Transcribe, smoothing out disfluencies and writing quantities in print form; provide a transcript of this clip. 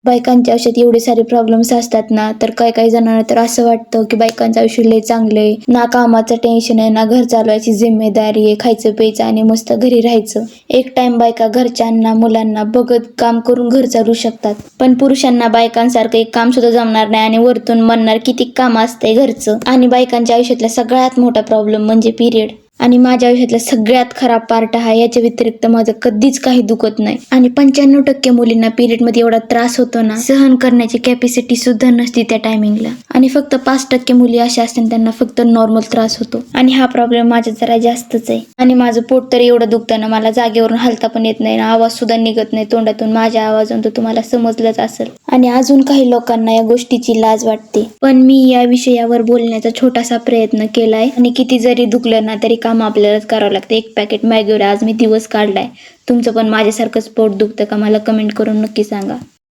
बायकांच्या आयुष्यात एवढे सारे प्रॉब्लेम्स असतात ना, तर काही जणांना तर असं वाटतं की बायकांचं आयुष्य लय चांगलं आहे, ना कामाचं टेन्शन आहे, ना घर चालवायची जिम्मेदारी आहे, खायचं प्यायचं आणि मस्त घरी राहायचं. एक टाइम बायका घरच्यांना मुलांना बघत काम करून घर चालवू शकतात, पण पुरुषांना बायकांसारखं एक काम सुद्धा जमणार नाही आणि वरतून म्हणणार किती काम असतंय घरचं. आणि बायकांच्या आयुष्यातला सगळ्यात मोठा प्रॉब्लेम म्हणजे पिरियड. आणि माझ्या आयुष्यातला सगळ्यात खराब पार्ट हा. याच्या व्यतिरिक्त माझं कधीच काही दुखत नाही. आणि 95% मुलींना पिरियडमध्ये एवढा त्रास होतो ना, सहन करण्याची कॅपॅसिटी सुद्धा नसते त्या टायमिंगला. आणि फक्त 5% मुली अशा असतात त्यांना फक्त नॉर्मल त्रास होतो. आणि हा प्रॉब्लेम माझ्या जरा जास्तच आहे. आणि माझं पोट तर एवढं दुखतं ना, मला जागेवरून हलता पण येत नाही ना, आवाज सुद्धा निघत नाही तोंडातून. माझ्या आवाजातून तर तुम्हाला समजलंच असेल. आणि अजून काही लोकांना या गोष्टीची लाज वाटते, पण मी या विषयावर बोलण्याचा छोटासा प्रयत्न केलाय. आणि किती जरी दुखलं ना तरी काम आपल्यालाच करावं लागतं. एक पॅकेट मॅगीवर आज मी दिवस काढलाय. तुमचं पण माझ्यासारखंच पोट दुखतं का? मला कमेंट करून नक्की सांगा.